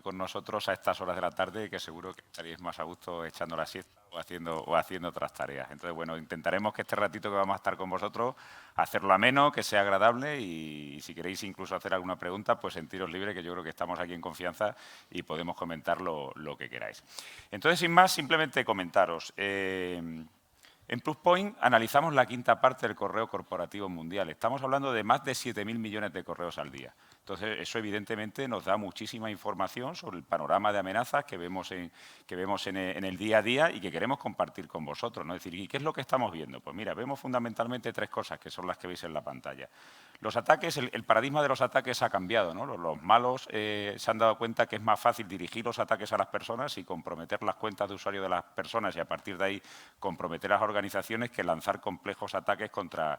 con nosotros a estas horas de la tarde, que seguro que estaréis más a gusto echando la siesta o haciendo otras tareas. Entonces, bueno, intentaremos que este ratito que vamos a estar con vosotros, hacerlo ameno, que sea agradable y si queréis incluso hacer alguna pregunta, pues sentiros libres, que yo creo que estamos aquí en confianza y podemos comentar lo que queráis. Entonces, sin más, simplemente comentaros. En Pluspoint analizamos la quinta parte del correo corporativo mundial. Estamos hablando de más de 7.000 millones de correos al día. Entonces, eso evidentemente nos da muchísima información sobre el panorama de amenazas que vemos en el día a día y que queremos compartir con vosotros, ¿no? Es decir, ¿y qué es lo que estamos viendo? Pues mira, vemos fundamentalmente tres cosas que son las que veis en la pantalla. Los ataques, el paradigma de los ataques ha cambiado, ¿no? Los malos se han dado cuenta que es más fácil dirigir los ataques a las personas y comprometer las cuentas de usuario de las personas y a partir de ahí comprometer a las organizaciones que lanzar complejos ataques contra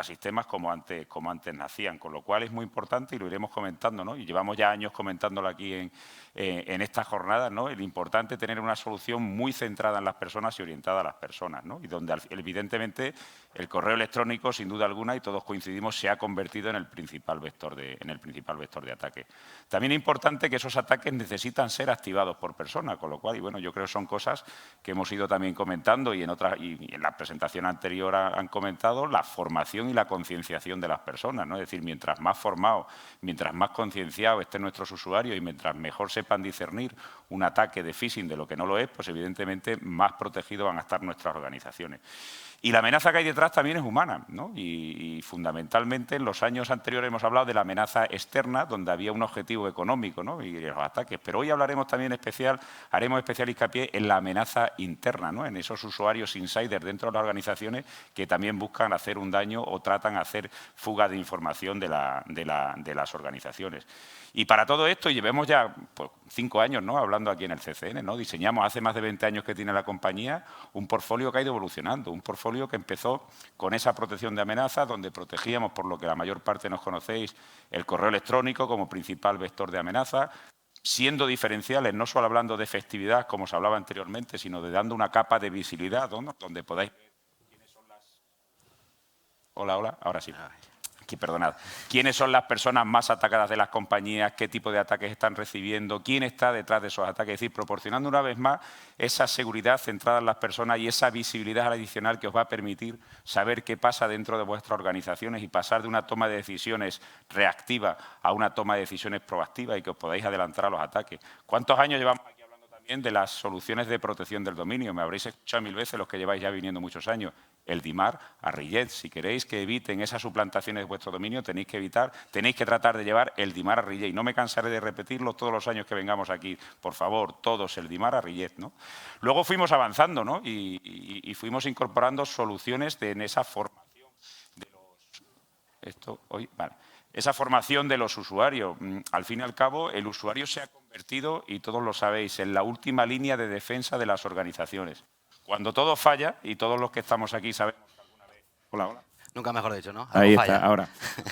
sistemas como antes nacían. Con lo cual es muy importante y lo iremos comentando, ¿no? Y llevamos ya años comentándolo aquí en estas jornadas, ¿no? El importante tener una solución muy centrada en las personas y orientada a las personas, ¿no? Y donde evidentemente el correo electrónico, sin duda alguna, y todos coincidimos, se ha convertido en el principal vector de ataque. También es importante que esos ataques necesitan ser activados por persona, con lo cual, y bueno, yo creo que son cosas que hemos ido también comentando y en la presentación anterior han comentado, la formación y la concienciación de las personas, ¿no? Es decir, mientras más formados, mientras más concienciados estén nuestros usuarios y mientras mejor sepan discernir un ataque de phishing de lo que no lo es, pues evidentemente más protegidos van a estar nuestras organizaciones. Y la amenaza que hay detrás también es humana, ¿no? Y fundamentalmente en los años anteriores hemos hablado de la amenaza externa, donde había un objetivo económico, ¿no? Y los ataques. Pero hoy hablaremos también haremos especial hincapié en la amenaza interna, ¿no? En esos usuarios insiders dentro de las organizaciones que también buscan hacer un daño o tratan de hacer fuga de información de las organizaciones. Y para todo esto, y llevemos ya pues, 5 años, ¿no? Hablando aquí en el CCN, ¿no? Diseñamos hace más de 20 años que tiene la compañía un portfolio que ha ido evolucionando, un portfolio que empezó con esa protección de amenazas, donde protegíamos, por lo que la mayor parte nos conocéis, el correo electrónico como principal vector de amenaza, siendo diferenciales, no solo hablando de efectividad, como se hablaba anteriormente, sino de dando una capa de visibilidad, ¿no? Donde podáis ver quiénes son las... Hola, ahora sí. Aquí, perdonad, quiénes son las personas más atacadas de las compañías, qué tipo de ataques están recibiendo, quién está detrás de esos ataques. Es decir, proporcionando una vez más esa seguridad centrada en las personas y esa visibilidad adicional que os va a permitir saber qué pasa dentro de vuestras organizaciones y pasar de una toma de decisiones reactiva a una toma de decisiones proactiva y que os podáis adelantar a los ataques. ¿Cuántos años llevamos aquí hablando también de las soluciones de protección del dominio? Me habréis escuchado 1000 veces los que lleváis ya viniendo muchos años. El DIMAR, Arrillet. Si queréis que eviten esas suplantaciones de vuestro dominio, tenéis que tratar de llevar el DIMAR Arrillet. Y no me cansaré de repetirlo todos los años que vengamos aquí. Por favor, todos el DIMAR Arrillet, ¿no? Luego fuimos avanzando, ¿no? Y fuimos incorporando soluciones en esa formación de los... Esa formación de los usuarios. Al fin y al cabo, el usuario se ha convertido, y todos lo sabéis, en la última línea de defensa de las organizaciones. Cuando todo falla, y todos los que estamos aquí sabemos que alguna vez... Hola. Nunca mejor dicho, ¿no? Ahí está, ahora.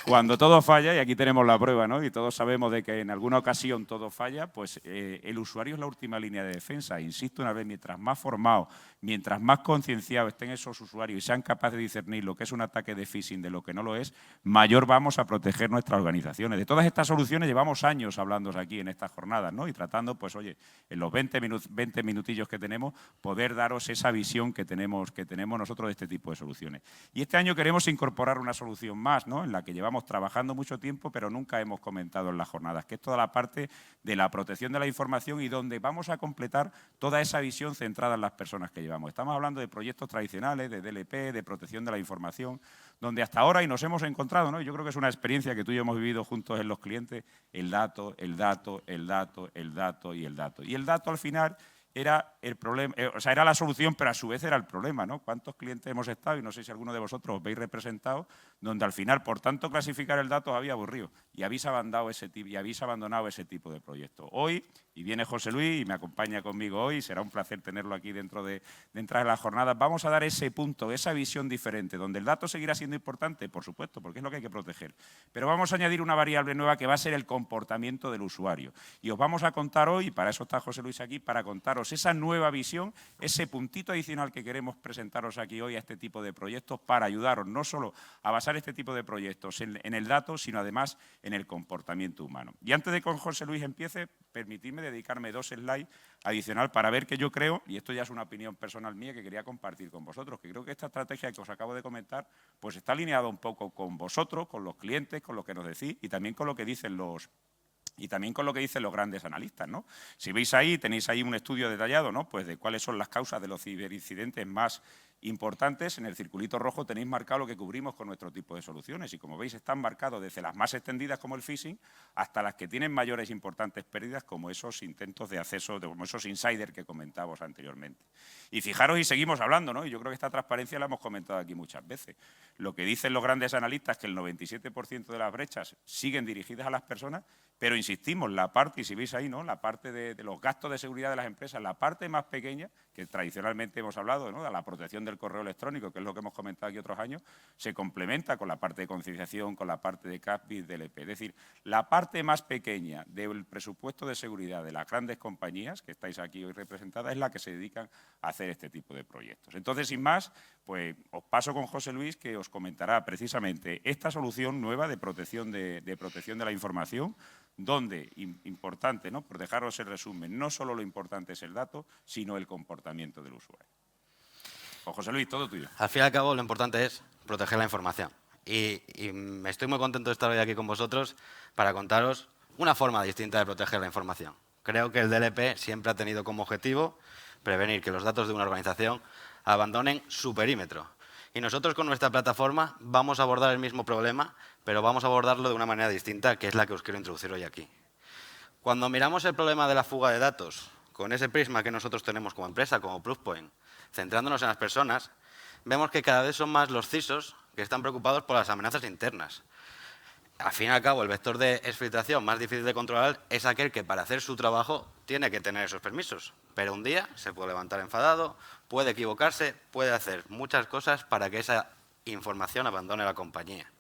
Cuando todo falla, y aquí tenemos la prueba, ¿no? Y todos sabemos de que en alguna ocasión todo falla, pues el usuario es la última línea de defensa. Insisto una vez, mientras más formados, mientras más concienciados estén esos usuarios y sean capaces de discernir lo que es un ataque de phishing de lo que no lo es, mayor vamos a proteger nuestras organizaciones. De todas estas soluciones llevamos años hablando aquí en estas jornadas, ¿no? Y tratando, pues oye, en los 20 minutillos que tenemos, poder daros esa visión que tenemos nosotros de este tipo de soluciones. Y este año queremos incorporar una solución más, ¿no? En la que llevamos trabajando mucho tiempo, pero nunca hemos comentado en las jornadas, que es toda la parte de la protección de la información y donde vamos a completar toda esa visión centrada en las personas que llevamos. Estamos hablando de proyectos tradicionales, de DLP, de protección de la información, donde hasta ahora, y nos hemos encontrado, ¿no? Yo creo que es una experiencia que tú y yo hemos vivido juntos en los clientes, el dato. Y el dato al final era el problema, era la solución, pero a su vez era el problema, ¿no? ¿Cuántos clientes hemos estado? Y no sé si alguno de vosotros os veis representados, donde al final, por tanto clasificar el dato, os había aburrido y habéis abandonado ese tipo de proyectos. Hoy, y viene José Luis y me acompaña conmigo hoy, será un placer tenerlo aquí dentro de entrar en las jornadas, vamos a dar ese punto, esa visión diferente, donde el dato seguirá siendo importante, por supuesto, porque es lo que hay que proteger, pero vamos a añadir una variable nueva que va a ser el comportamiento del usuario. Y os vamos a contar hoy, y para eso está José Luis aquí, para contaros esa nueva visión, ese puntito adicional que queremos presentaros aquí hoy a este tipo de proyectos para ayudaros no solo a basar este tipo de proyectos en el dato, sino además en el comportamiento humano. Y antes de que José Luis empiece, permitidme dedicarme 2 slides adicional para ver que yo creo, y esto ya es una opinión personal mía que quería compartir con vosotros, que creo que esta estrategia que os acabo de comentar pues está alineada un poco con vosotros, con los clientes, con lo que nos decís y también con lo que dicen los grandes analistas, ¿no? Si veis ahí, tenéis ahí un estudio detallado, ¿no? Pues de cuáles son las causas de los ciberincidentes más importantes. En el circulito rojo tenéis marcado lo que cubrimos con nuestro tipo de soluciones y, como veis, están marcados desde las más extendidas como el phishing hasta las que tienen mayores importantes pérdidas como esos intentos de acceso, como esos insiders que comentábamos anteriormente. Y fijaros, y seguimos hablando, ¿no? Y yo creo que esta transparencia la hemos comentado aquí muchas veces. Lo que dicen los grandes analistas es que el 97% de las brechas siguen dirigidas a las personas, pero insistimos, la parte, y si veis ahí, ¿no? La parte de los gastos de seguridad de las empresas, la parte más pequeña, que tradicionalmente hemos hablado, ¿no? De la protección del correo electrónico, que es lo que hemos comentado aquí otros años, se complementa con la parte de concienciación, con la parte de CAPBIT, del EP. Es decir, la parte más pequeña del presupuesto de seguridad de las grandes compañías, que estáis aquí hoy representadas, es la que se dedican a hacer este tipo de proyectos. Entonces, sin más, pues os paso con José Luis, que os comentará precisamente esta solución nueva de protección de la información, donde, importante, ¿no? Por dejaros el resumen, no solo lo importante es el dato, sino el comportamiento del usuario. Pues José Luis, todo tuyo. Al fin y al cabo, lo importante es proteger la información. Y me estoy muy contento de estar hoy aquí con vosotros para contaros una forma distinta de proteger la información. Creo que el DLP siempre ha tenido como objetivo prevenir que los datos de una organización abandonen su perímetro. Y nosotros con nuestra plataforma vamos a abordar el mismo problema, pero vamos a abordarlo de una manera distinta, que es la que os quiero introducir hoy aquí. Cuando miramos el problema de la fuga de datos con ese prisma que nosotros tenemos como empresa, como Proofpoint, centrándonos en las personas, vemos que cada vez son más los CISOs que están preocupados por las amenazas internas. Al fin y al cabo, el vector de exfiltración más difícil de controlar es aquel que para hacer su trabajo tiene que tener esos permisos. Pero un día se puede levantar enfadado, puede equivocarse, puede hacer muchas cosas para que esa información abandone la compañía.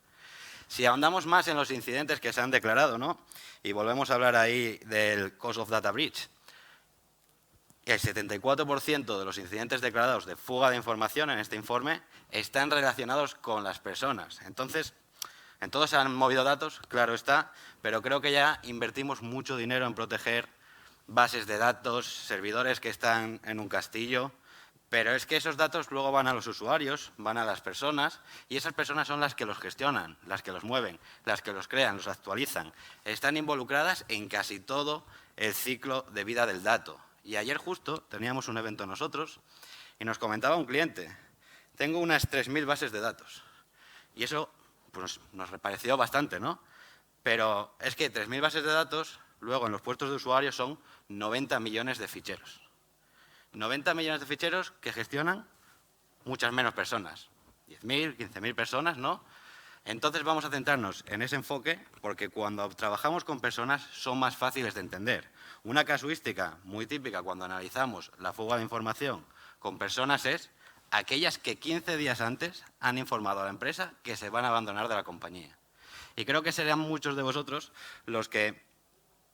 Si ahondamos más en los incidentes que se han declarado, ¿no? Y volvemos a hablar ahí del Cause of Data Breach, el 74% de los incidentes declarados de fuga de información en este informe están relacionados con las personas. Entonces, en todos se han movido datos, claro está, pero creo que ya invertimos mucho dinero en proteger bases de datos, servidores que están en un castillo, pero es que esos datos luego van a los usuarios, van a las personas, y esas personas son las que los gestionan, las que los mueven, las que los crean, los actualizan. Están involucradas en casi todo el ciclo de vida del dato. Y ayer justo teníamos un evento nosotros y nos comentaba un cliente, tengo unas 3.000 bases de datos. Y eso pues, nos pareció bastante, ¿no? Pero es que 3.000 bases de datos, luego en los puestos de usuarios son 90 millones de ficheros. 90 millones de ficheros que gestionan muchas menos personas. 10.000, 15.000 personas, ¿no? Entonces vamos a centrarnos en ese enfoque porque cuando trabajamos con personas son más fáciles de entender. Una casuística muy típica cuando analizamos la fuga de información con personas es aquellas que 15 días antes han informado a la empresa que se van a abandonar de la compañía. Y creo que serían muchos de vosotros los que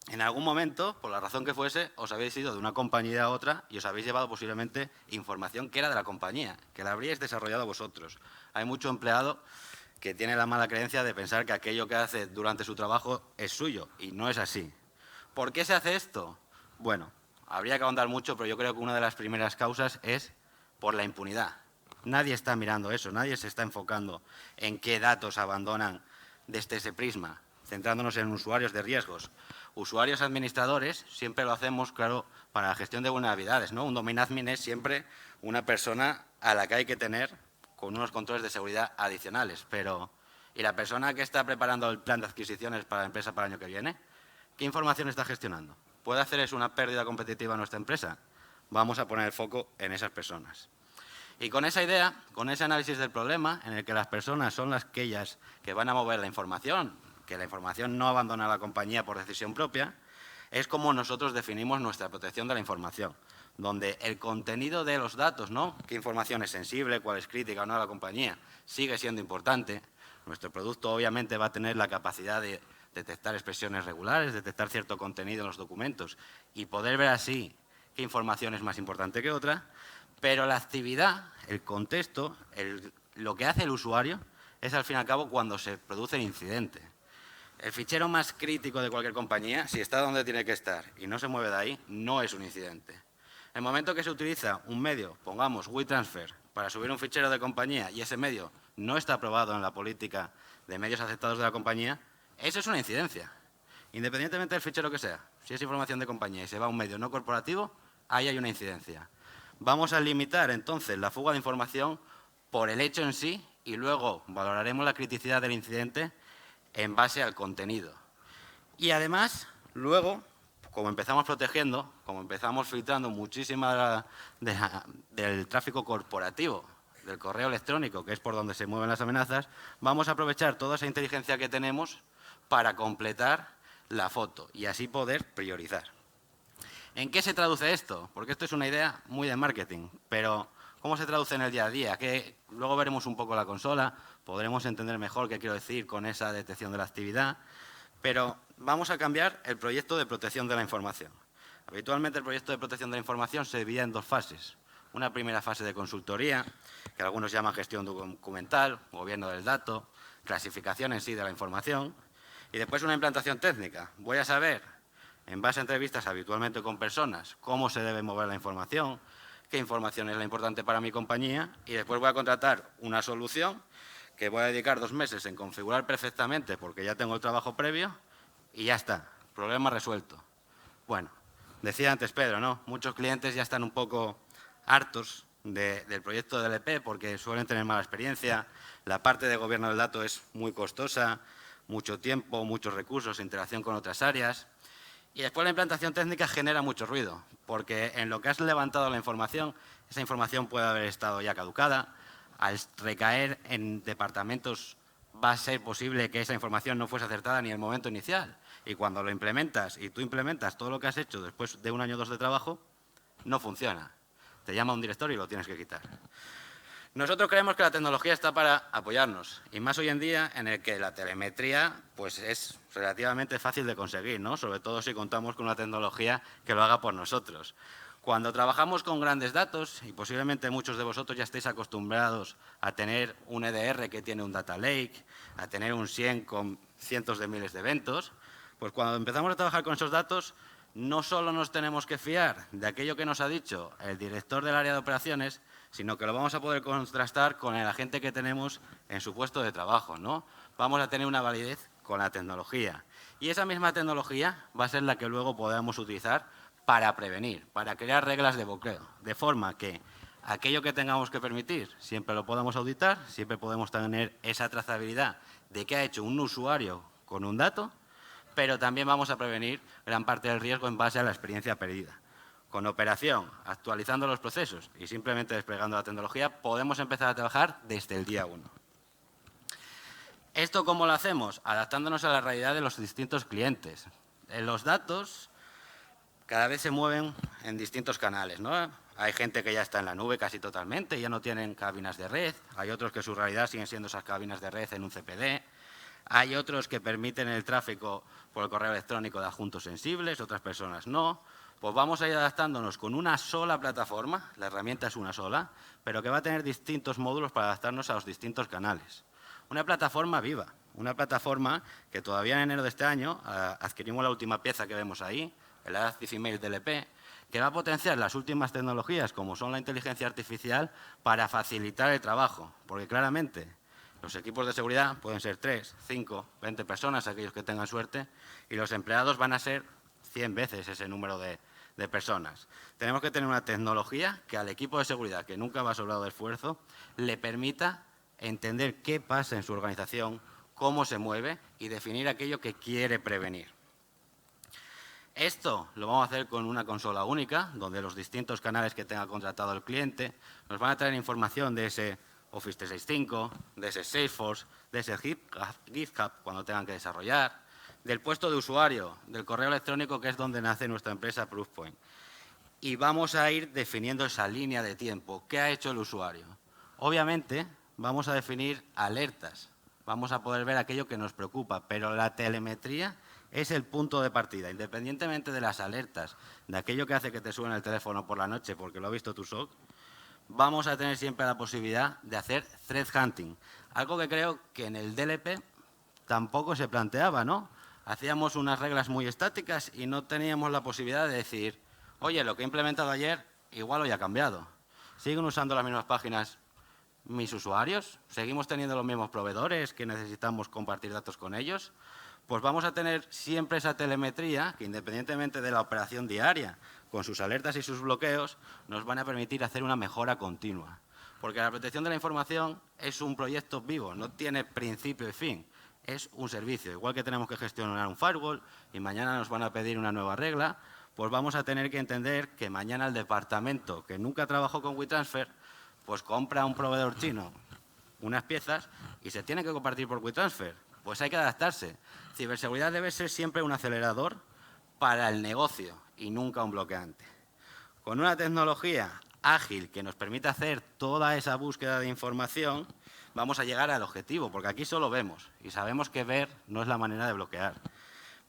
en algún momento, por la razón que fuese, os habéis ido de una compañía a otra y os habéis llevado posiblemente información que era de la compañía, que la habríais desarrollado vosotros. Hay mucho empleado que tiene la mala creencia de pensar que aquello que hace durante su trabajo es suyo, y no es así. ¿Por qué se hace esto? Bueno, habría que ahondar mucho, pero yo creo que una de las primeras causas es por la impunidad. Nadie está mirando eso, nadie se está enfocando en qué datos abandonan desde ese prisma, centrándonos en usuarios de riesgos. Usuarios administradores siempre lo hacemos, claro, para la gestión de vulnerabilidades, ¿no? Un domain admin es siempre una persona a la que hay que tener con unos controles de seguridad adicionales. Pero, ¿y la persona que está preparando el plan de adquisiciones para la empresa para el año que viene? ¿Qué información está gestionando? ¿Puede hacer eso una pérdida competitiva a nuestra empresa? Vamos a poner el foco en esas personas. Y con esa idea, con ese análisis del problema, en el que las personas son aquellas que van a mover la información, que la información no abandona la compañía por decisión propia, es como nosotros definimos nuestra protección de la información, donde el contenido de los datos, ¿no? Qué información es sensible, cuál es crítica o no a la compañía, sigue siendo importante. Nuestro producto obviamente va a tener la capacidad de detectar expresiones regulares, detectar cierto contenido en los documentos y poder ver así qué información es más importante que otra, pero la actividad, el contexto, lo que hace el usuario es al fin y al cabo cuando se produce el incidente. El fichero más crítico de cualquier compañía, si está donde tiene que estar y no se mueve de ahí, no es un incidente. El momento que se utiliza un medio, pongamos WeTransfer, para subir un fichero de compañía y ese medio no está aprobado en la política de medios aceptados de la compañía, eso es una incidencia. Independientemente del fichero que sea, si es información de compañía y se va a un medio no corporativo, ahí hay una incidencia. Vamos a limitar entonces la fuga de información por el hecho en sí y luego valoraremos la criticidad del incidente en base al contenido. Y además, luego, como empezamos protegiendo, como empezamos filtrando muchísima del tráfico corporativo, del correo electrónico, que es por donde se mueven las amenazas, vamos a aprovechar toda esa inteligencia que tenemos para completar la foto y así poder priorizar. ¿En qué se traduce esto? Porque esto es una idea muy de marketing, pero ¿cómo se traduce en el día a día? Que luego veremos un poco la consola, podremos entender mejor qué quiero decir con esa detección de la actividad, pero vamos a cambiar el proyecto de protección de la información. Habitualmente el proyecto de protección de la información se divide en dos fases. Una primera fase de consultoría, que algunos llaman gestión documental, gobierno del dato, clasificación en sí de la información, y después una implantación técnica. Voy a saber, en base a entrevistas habitualmente con personas, cómo se debe mover la información, qué información es la importante para mi compañía, y después voy a contratar una solución que voy a dedicar 2 meses en configurar perfectamente porque ya tengo el trabajo previo y ya está, problema resuelto. Bueno, decía antes Pedro, ¿no? Muchos clientes ya están un poco hartos del proyecto de LP porque suelen tener mala experiencia, la parte de gobierno del dato es muy costosa, mucho tiempo, muchos recursos, interacción con otras áreas. Y después la implantación técnica genera mucho ruido, porque en lo que has levantado la información, esa información puede haber estado ya caducada. Al recaer en departamentos va a ser posible que esa información no fuese acertada ni en el momento inicial. Y cuando lo implementas y tú implementas todo lo que has hecho después de 1 año o 2 de trabajo, no funciona. Te llama un director y lo tienes que quitar. Nosotros creemos que la tecnología está para apoyarnos, y más hoy en día en el que la telemetría pues, es relativamente fácil de conseguir, ¿no? Sobre todo si contamos con una tecnología que lo haga por nosotros. Cuando trabajamos con grandes datos, y posiblemente muchos de vosotros ya estéis acostumbrados a tener un EDR que tiene un data lake, a tener un SIEM con cientos de miles de eventos, pues cuando empezamos a trabajar con esos datos, no solo nos tenemos que fiar de aquello que nos ha dicho el director del área de operaciones, sino que lo vamos a poder contrastar con el agente que tenemos en su puesto de trabajo, ¿no? Vamos a tener una validez con la tecnología. Y esa misma tecnología va a ser la que luego podamos utilizar para prevenir, para crear reglas de bloqueo, de forma que aquello que tengamos que permitir siempre lo podamos auditar, siempre podemos tener esa trazabilidad de qué ha hecho un usuario con un dato, pero también vamos a prevenir gran parte del riesgo en base a la experiencia perdida. Con operación, actualizando los procesos y simplemente desplegando la tecnología, podemos empezar a trabajar desde el día 1. ¿Esto cómo lo hacemos? Adaptándonos a la realidad de los distintos clientes. Los datos cada vez se mueven en distintos canales, ¿no? Hay gente que ya está en la nube casi totalmente, ya no tienen cabinas de red. Hay otros que su realidad siguen siendo esas cabinas de red en un CPD. Hay otros que permiten el tráfico por el correo electrónico de adjuntos sensibles, otras personas no. Pues vamos a ir adaptándonos con una sola plataforma, la herramienta es una sola, pero que va a tener distintos módulos para adaptarnos a los distintos canales. Una plataforma viva, una plataforma que todavía en enero de este año adquirimos la última pieza que vemos ahí, el Adaptive Email DLP, que va a potenciar las últimas tecnologías como son la inteligencia artificial para facilitar el trabajo, porque claramente los equipos de seguridad pueden ser 3, 5, 20 personas, aquellos que tengan suerte, y los empleados van a ser 100 veces ese número de personas. Tenemos que tener una tecnología que al equipo de seguridad, que nunca va sobrado de esfuerzo, le permita entender qué pasa en su organización, cómo se mueve y definir aquello que quiere prevenir. Esto lo vamos a hacer con una consola única, donde los distintos canales que tenga contratado el cliente nos van a traer información de ese Office 365, de ese Salesforce, de ese GitHub cuando tengan que desarrollar, del puesto de usuario, del correo electrónico, que es donde nace nuestra empresa Proofpoint. Y vamos a ir definiendo esa línea de tiempo. ¿Qué ha hecho el usuario? Obviamente, vamos a definir alertas. Vamos a poder ver aquello que nos preocupa, pero la telemetría es el punto de partida. Independientemente de las alertas, de aquello que hace que te suene el teléfono por la noche porque lo ha visto tu SOC, vamos a tener siempre la posibilidad de hacer threat hunting. Algo que creo que en el DLP tampoco se planteaba, ¿no? Hacíamos unas reglas muy estáticas y no teníamos la posibilidad de decir, oye, lo que he implementado ayer igual hoy ha cambiado. ¿Siguen usando las mismas páginas mis usuarios? ¿Seguimos teniendo los mismos proveedores que necesitamos compartir datos con ellos? Pues vamos a tener siempre esa telemetría que, independientemente de la operación diaria, con sus alertas y sus bloqueos, nos van a permitir hacer una mejora continua. Porque la protección de la información es un proyecto vivo, no tiene principio y fin. Es un servicio. Igual que tenemos que gestionar un firewall y mañana nos van a pedir una nueva regla, pues vamos a tener que entender que mañana el departamento que nunca trabajó con WeTransfer, pues compra a un proveedor chino unas piezas y se tiene que compartir por WeTransfer. Pues hay que adaptarse. Ciberseguridad debe ser siempre un acelerador para el negocio y nunca un bloqueante. Con una tecnología ágil que nos permita hacer toda esa búsqueda de información, vamos a llegar al objetivo, porque aquí solo vemos y sabemos que ver no es la manera de bloquear.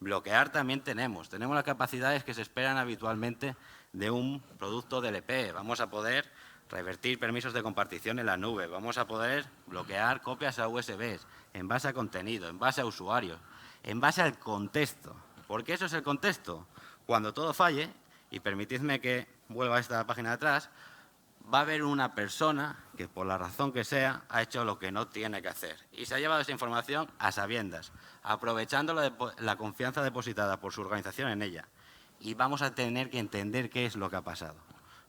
Bloquear también tenemos las capacidades que se esperan habitualmente de un producto DLP. Vamos a poder revertir permisos de compartición en la nube, vamos a poder bloquear copias a USBs en base a contenido, en base a usuarios, en base al contexto. ¿Por qué eso es el contexto? Cuando todo falle, y permitidme que vuelva a esta página de atrás, va a haber una persona que, por la razón que sea, ha hecho lo que no tiene que hacer y se ha llevado esa información a sabiendas, aprovechando la confianza depositada por su organización en ella. Y vamos a tener que entender qué es lo que ha pasado.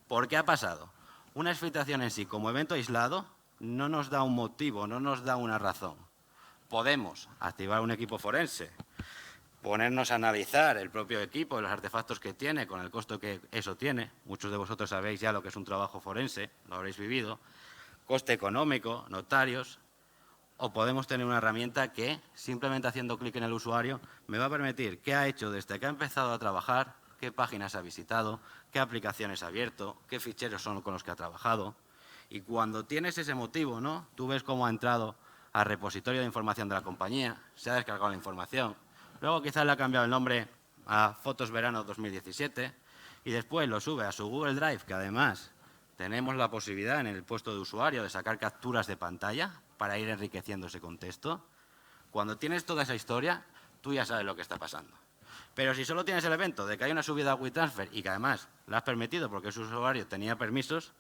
¿Por qué ha pasado? Una exfiltración en sí, como evento aislado, no nos da un motivo, no nos da una razón. Podemos activar un equipo forense, ponernos a analizar el propio equipo y los artefactos que tiene, con el costo que eso tiene. Muchos de vosotros sabéis ya lo que es un trabajo forense, lo habréis vivido. Coste económico, notarios. O podemos tener una herramienta que, simplemente haciendo clic en el usuario, me va a permitir qué ha hecho desde que ha empezado a trabajar, qué páginas ha visitado, qué aplicaciones ha abierto, qué ficheros son con los que ha trabajado. Y cuando tienes ese motivo, ¿no? Tú ves cómo ha entrado al repositorio de información de la compañía, se ha descargado la información. Luego quizás le ha cambiado el nombre a Fotos Verano 2017 y después lo sube a su Google Drive, que además tenemos la posibilidad en el puesto de usuario de sacar capturas de pantalla para ir enriqueciendo ese contexto. Cuando tienes toda esa historia, tú ya sabes lo que está pasando. Pero si solo tienes el evento de que hay una subida a WeTransfer y que además la has permitido porque su usuario tenía permisos,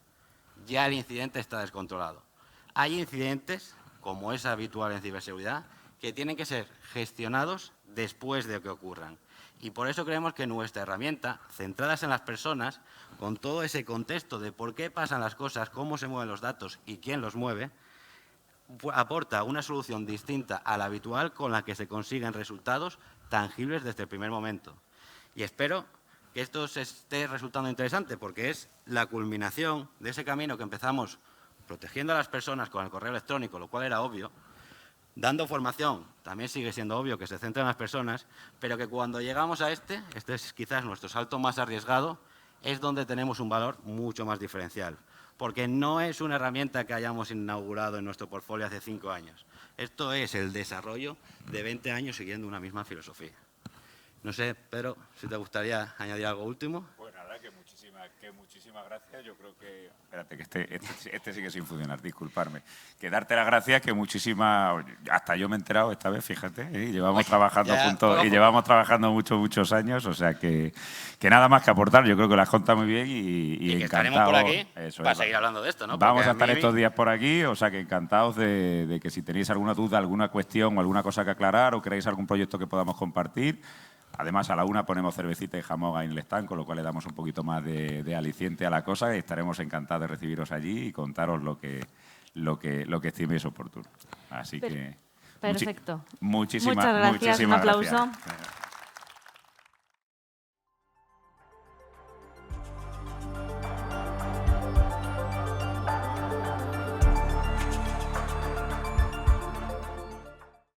ya el incidente está descontrolado. Hay incidentes, como es habitual en ciberseguridad, que tienen que ser gestionados después de que ocurran. Y por eso creemos que nuestra herramienta, centradas en las personas, con todo ese contexto de por qué pasan las cosas, cómo se mueven los datos y quién los mueve, aporta una solución distinta a la habitual con la que se consiguen resultados tangibles desde el primer momento. Y espero que esto os esté resultando interesante porque es la culminación de ese camino que empezamos protegiendo a las personas con el correo electrónico, lo cual era obvio. Dando formación, también sigue siendo obvio que se centra en las personas, pero que cuando llegamos a este es quizás nuestro salto más arriesgado, es donde tenemos un valor mucho más diferencial. Porque no es una herramienta que hayamos inaugurado en nuestro portfolio hace 5 años. Esto es el desarrollo de 20 años siguiendo una misma filosofía. No sé, Pedro, si te gustaría añadir algo último. Pues nada, que muchísimas gracias. Yo creo que... Espérate, que este sigue sin funcionar, disculparme. Que darte las gracias, que muchísimas... Hasta yo me he enterado esta vez, fíjate, ¿eh? Llevamos trabajando juntos y llevamos trabajando muchos años, o sea que nada más que aportar. Yo creo que lo has contado muy bien y que encantado. Estaremos por aquí para es, seguir hablando de esto, ¿no? Vamos a estar estos días por aquí, o sea que encantados de que si tenéis alguna duda, alguna cuestión o alguna cosa que aclarar o queréis algún proyecto que podamos compartir. Además, a la 1 ponemos cervecita y jamón en el stand, con lo cual le damos un poquito más de aliciente a la cosa y estaremos encantados de recibiros allí y contaros lo que estiméis oportuno. Así que... Perfecto. Muchísimas Muchas gracias. Un aplauso. Gracias.